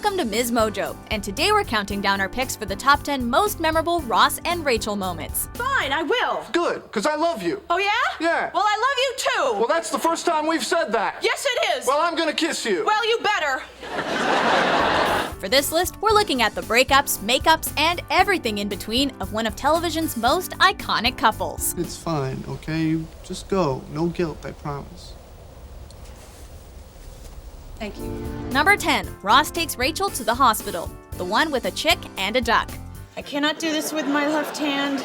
Welcome to MsMojo, and today we're counting down our picks for the top 10 most memorable Ross and Rachel moments. Fine, I will. Good, because I love you. Oh, yeah? Yeah. Well, I love you too. Well, that's the first time we've said that. Yes, it is. Well, I'm gonna kiss you. Well, you better. For this list, we're looking at the breakups, makeups, and everything in between of one of television's most iconic couples. It's fine, okay? You just go. No guilt, I promise. Thank you. Number 10, Ross takes Rachel to the hospital. The one with a chick and a duck. I cannot do this with my left hand.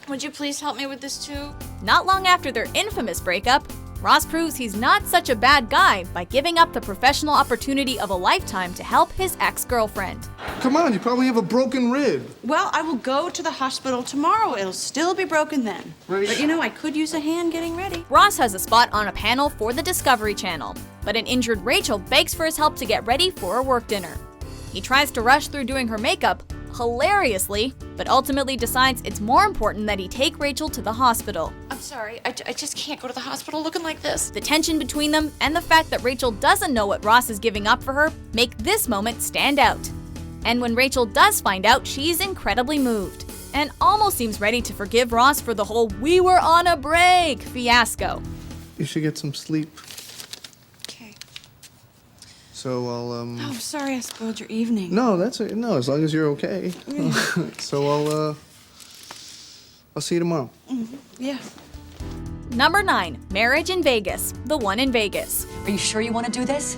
Would you please help me with this too? Not long after their infamous breakup, Ross proves he's not such a bad guy by giving up the professional opportunity of a lifetime to help his ex-girlfriend. Come on, you probably have a broken rib. Well, I will go to the hospital tomorrow. It'll still be broken then. Right. But you know, I could use a hand getting ready. Ross has a spot on a panel for the Discovery Channel, but an injured Rachel begs for his help to get ready for a work dinner. He tries to rush through doing her makeup, hilariously, but ultimately decides it's more important that he take Rachel to the hospital. I'm sorry, I just can't go to the hospital looking like this. The tension between them and the fact that Rachel doesn't know what Ross is giving up for her make this moment stand out. And when Rachel does find out, she's incredibly moved and almost seems ready to forgive Ross for the whole "we were on a break" fiasco. You should get some sleep. Okay. So I'll, Oh, I'm sorry I spoiled your evening. No, no, as long as you're okay. So I'll see you tomorrow. Yeah. Number 9, Marriage in Vegas, the one in Vegas. Are you sure you want to do this?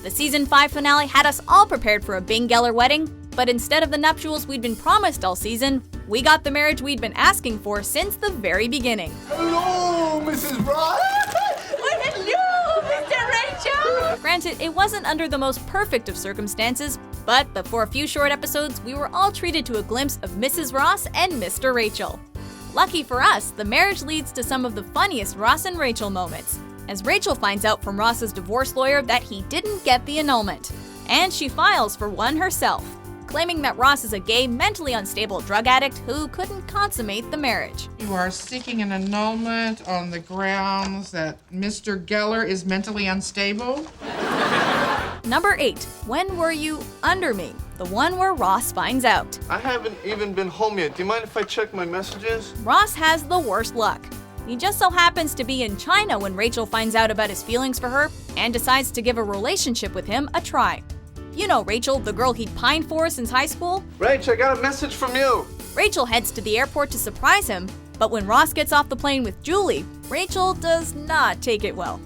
The season 5 finale had us all prepared for a Bing Geller wedding, but instead of the nuptials we'd been promised all season, we got the marriage we'd been asking for since the very beginning. Hello, Mrs. Ross. Hello, Mr. Rachel! Granted, it wasn't under the most perfect of circumstances, but for a few short episodes, we were all treated to a glimpse of Mrs. Ross and Mr. Rachel. Lucky for us, the marriage leads to some of the funniest Ross and Rachel moments, as Rachel finds out from Ross's divorce lawyer that he didn't get the annulment. And she files for one herself, claiming that Ross is a gay, mentally unstable drug addict who couldn't consummate the marriage. You are seeking an annulment on the grounds that Mr. Geller is mentally unstable? Number 8, When Were You Under Me? The one where Ross finds out. I haven't even been home yet. Do you mind if I check my messages? Ross has the worst luck. He just so happens to be in China when Rachel finds out about his feelings for her and decides to give a relationship with him a try. You know Rachel, the girl he'd pined for since high school? Rach, I got a message from you. Rachel heads to the airport to surprise him, but when Ross gets off the plane with Julie, Rachel does not take it well.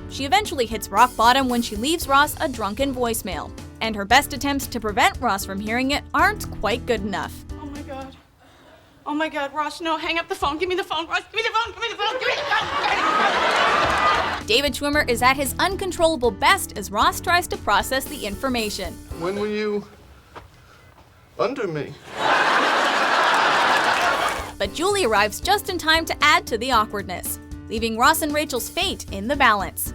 She eventually hits rock bottom when she leaves Ross a drunken voicemail, and her best attempts to prevent Ross from hearing it aren't quite good enough. Oh my God. Oh my God, Ross, no, hang up the phone. Give me the phone, Ross. Give me the phone, give me the phone, give me the phone. David Schwimmer is at his uncontrollable best as Ross tries to process the information. When were you under me? But Julie arrives just in time to add to the awkwardness, leaving Ross and Rachel's fate in the balance.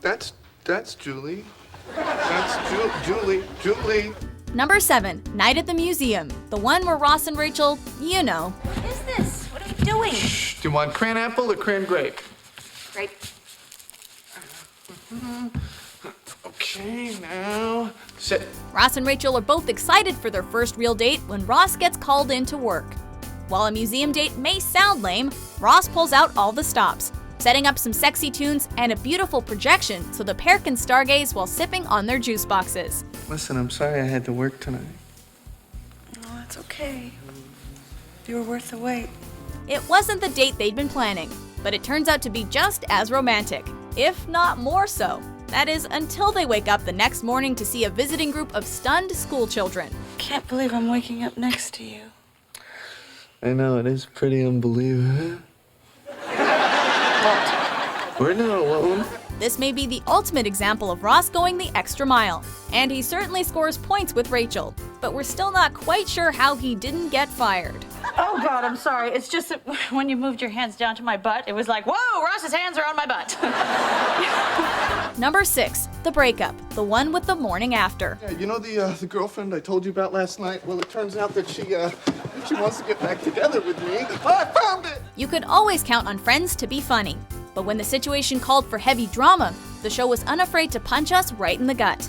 That's Julie. That's Julie. Number 7, Night at the Museum, the one where Ross and Rachel, you know. What is this? What are you doing? Do you want cran apple or cran grape? Great. Okay, now sit. Ross and Rachel are both excited for their first real date when Ross gets called in to work. While a museum date may sound lame, Ross pulls out all the stops, setting up some sexy tunes and a beautiful projection so the pair can stargaze while sipping on their juice boxes. Listen, I'm sorry I had to work tonight. Oh, that's okay. You were worth the wait. It wasn't the date they'd been planning, but it turns out to be just as romantic, if not more so. That is, until they wake up the next morning to see a visiting group of stunned school children. Can't believe I'm waking up next to you. I know, it is pretty unbelievable. We're not alone. This may be the ultimate example of Ross going the extra mile, and he certainly scores points with Rachel, but we're still not quite sure how he didn't get fired. Oh God, I'm sorry. It's just that when you moved your hands down to my butt, it was like, whoa, Ross's hands are on my butt. Number 6, The Breakup, the one with the morning after. Yeah, you know the girlfriend I told you about last night? Well, it turns out that she if she wants to get back together with me. I found it! You could always count on Friends to be funny, but when the situation called for heavy drama, the show was unafraid to punch us right in the gut.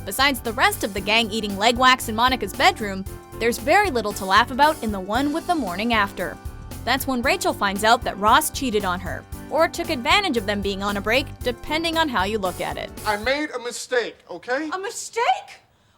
Besides the rest of the gang eating leg wax in Monica's bedroom, there's very little to laugh about in the one with the morning after. That's when Rachel finds out that Ross cheated on her, or took advantage of them being on a break, depending on how you look at it. I made a mistake, okay? A mistake?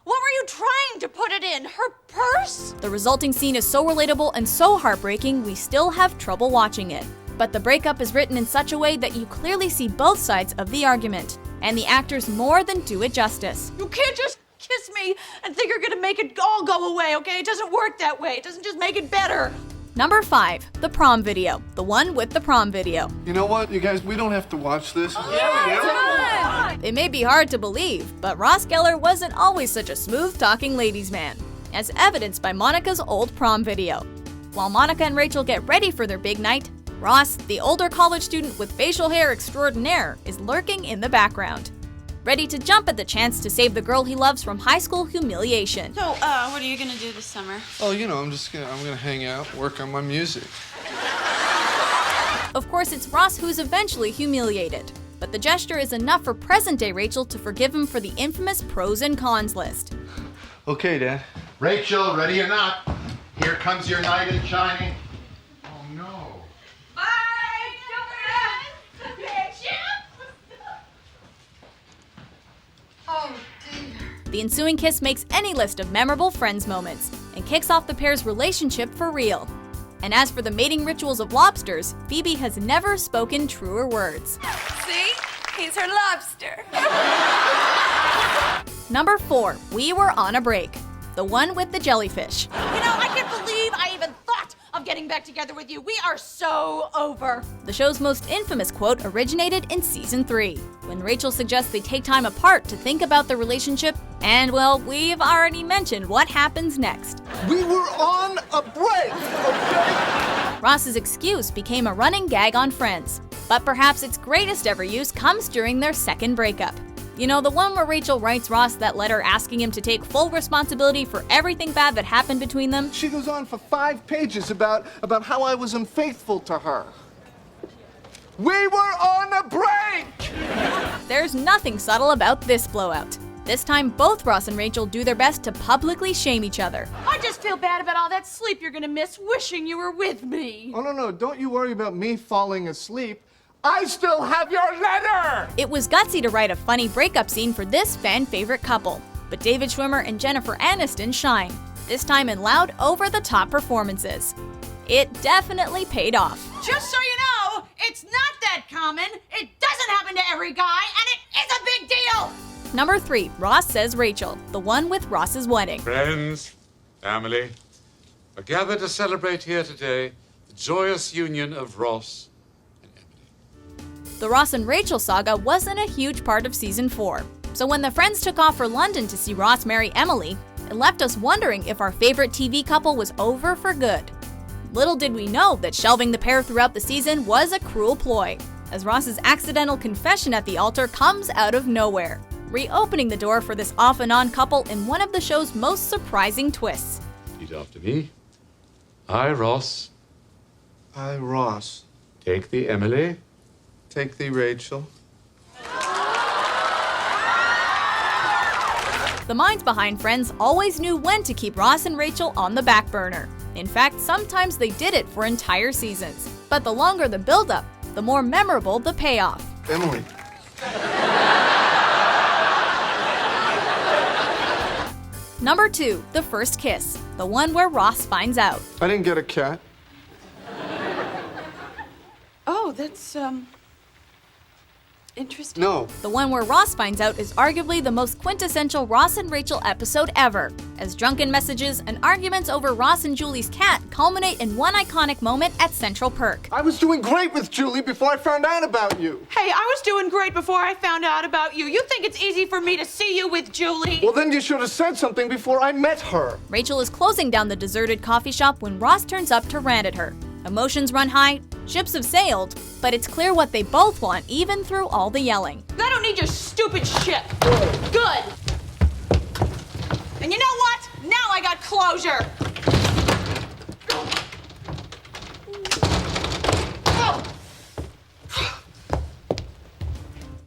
What were you trying to put it in? Her purse? The resulting scene is so relatable and so heartbreaking, we still have trouble watching it. But the breakup is written in such a way that you clearly see both sides of the argument, and the actors more than do it justice. You can't just kiss me and think you're gonna make it all go away, okay? It doesn't work that way. It doesn't just make it better. Number 5, the prom video. The one with the prom video. You know what, you guys, we don't have to watch this. It may be hard to believe, but Ross Geller wasn't always such a smooth-talking ladies' man, as evidenced by Monica's old prom video. While Monica and Rachel get ready for their big night, Ross, the older college student with facial hair extraordinaire, is lurking in the background, ready to jump at the chance to save the girl he loves from high school humiliation. So, what are you gonna do this summer? Oh, you know, I'm gonna hang out, work on my music. Of course, it's Ross who's eventually humiliated, but the gesture is enough for present-day Rachel to forgive him for the infamous pros and cons list. Okay, Dad. Rachel, ready or not, here comes your knight in shining. Oh no. Bye! Don't forget! Oh, dear. The ensuing kiss makes any list of memorable Friends moments and kicks off the pair's relationship for real. And as for the mating rituals of lobsters, Phoebe has never spoken truer words. See? He's her lobster. Number 4, we were on a break. The one with the jellyfish. You know, I can't believe I even thought of getting back together with you. We are so over. The show's most infamous quote originated in season 3, when Rachel suggests they take time apart to think about their relationship, and well, we've already mentioned what happens next. We were on a break, okay? Ross's excuse became a running gag on Friends, but perhaps its greatest ever use comes during their second breakup. You know, the one where Rachel writes Ross that letter asking him to take full responsibility for everything bad that happened between them? She goes on for 5 pages about how I was unfaithful to her. We were on a break! There's nothing subtle about this blowout. This time, both Ross and Rachel do their best to publicly shame each other. I just feel bad about all that sleep you're gonna miss wishing you were with me. Oh, no, don't you worry about me falling asleep. I still have your letter! It was gutsy to write a funny breakup scene for this fan-favorite couple, but David Schwimmer and Jennifer Aniston shine, this time in loud, over-the-top performances. It definitely paid off. Just so you know, it's not that common, it doesn't happen to every guy, and it is a big deal! Number 3, Ross Says Rachel, the one with Ross's wedding. Friends, family, are gathered to celebrate here today the joyous union of Ross and Emily. The Ross and Rachel saga wasn't a huge part of season 4, so when the friends took off for London to see Ross marry Emily, it left us wondering if our favorite TV couple was over for good. Little did we know that shelving the pair throughout the season was a cruel ploy, as Ross's accidental confession at the altar comes out of nowhere, reopening the door for this off-and-on couple in one of the show's most surprising twists. Repeat after me. I, Ross, I, Ross. take thee, Emily. Take thee, Rachel. The minds behind Friends always knew when to keep Ross and Rachel on the back burner. In fact, sometimes they did it for entire seasons. But the longer the build-up, the more memorable the payoff. Emily. Number 2, the first kiss, the one where Ross finds out. I didn't get a cat. Oh, that's, interesting. No. The one where Ross finds out is arguably the most quintessential Ross and Rachel episode ever, as drunken messages and arguments over Ross and Julie's cat culminate in one iconic moment at Central Perk. I was doing great with Julie before I found out about you. Hey, I was doing great before I found out about you. You think it's easy for me to see you with Julie? Well, then you should have said something before I met her. Rachel is closing down the deserted coffee shop when Ross turns up to rant at her. Emotions run high, ships have sailed, but it's clear what they both want even through all the yelling. I don't need your stupid shit. Good. And you know what? Now I got closure.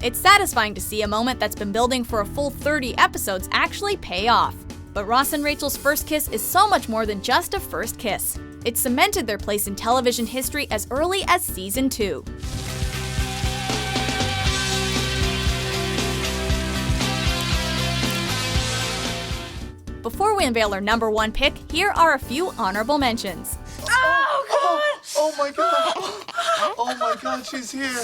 It's satisfying to see a moment that's been building for a full 30 episodes actually pay off. But Ross and Rachel's first kiss is so much more than just a first kiss. It cemented their place in television history as early as season 2. Before we unveil our number 1 pick, here are a few honorable mentions. Oh my god! Oh my god, she's here!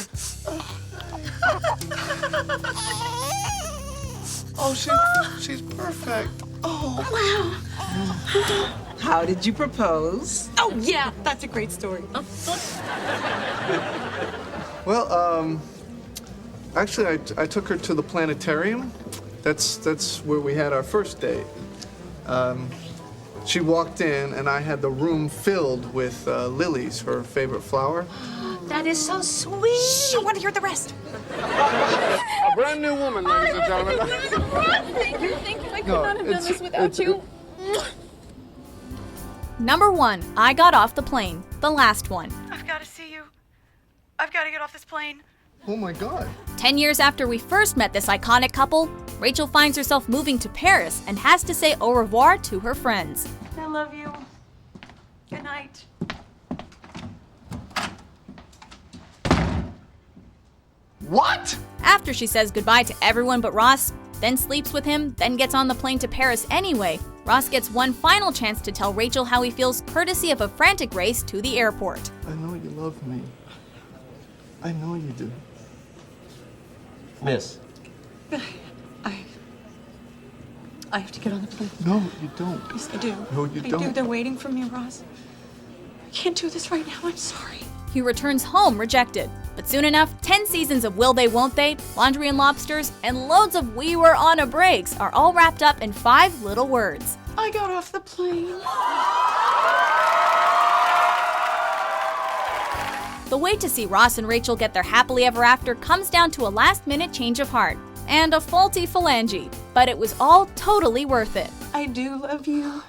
Oh, she's perfect. Oh. How did you propose? Oh, yeah, that's a great story. Well, actually, I took her to the planetarium. That's where we had our first date. She walked in, and I had the room filled with lilies, her favorite flower. That is so sweet. I want to hear the rest. A brand new woman, ladies and gentlemen. Thank you. I could not have done this without you. Number 1, I got off the plane, the last one. I've got to see you. I've got to get off this plane. Oh my god. 10 years after we first met this iconic couple, Rachel finds herself moving to Paris and has to say au revoir to her friends. I love you. Good night. What? After she says goodbye to everyone but Ross, then sleeps with him, then gets on the plane to Paris anyway, Ross gets one final chance to tell Rachel how he feels courtesy of a frantic race to the airport. I know you love me. I know you do. Miss. I have to get on the plane. No, you don't. Yes, I do. No, you I don't. do. They're waiting for me, Ross. I can't do this right now. I'm sorry. He returns home rejected. But soon enough, 10 seasons of Will They, Won't They, Laundry and Lobsters, and loads of We Were on a Breaks are all wrapped up in 5 little words. I got off the plane. The way to see Ross and Rachel get their happily ever after comes down to a last-minute change of heart and a faulty phalange, but it was all totally worth it. I do love you.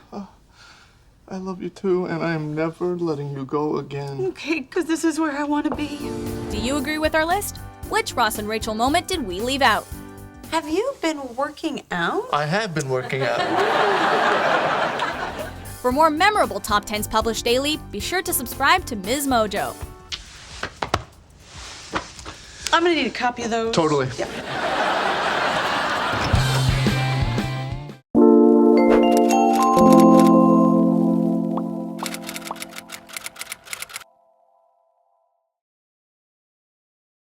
I love you too, and I am never letting you go again. Okay, because this is where I want to be. Do you agree with our list? Which Ross and Rachel moment did we leave out? Have you been working out? I have been working out. For more memorable Top 10s published daily, be sure to subscribe to MsMojo. I'm going to need a copy of those. Totally. Yeah.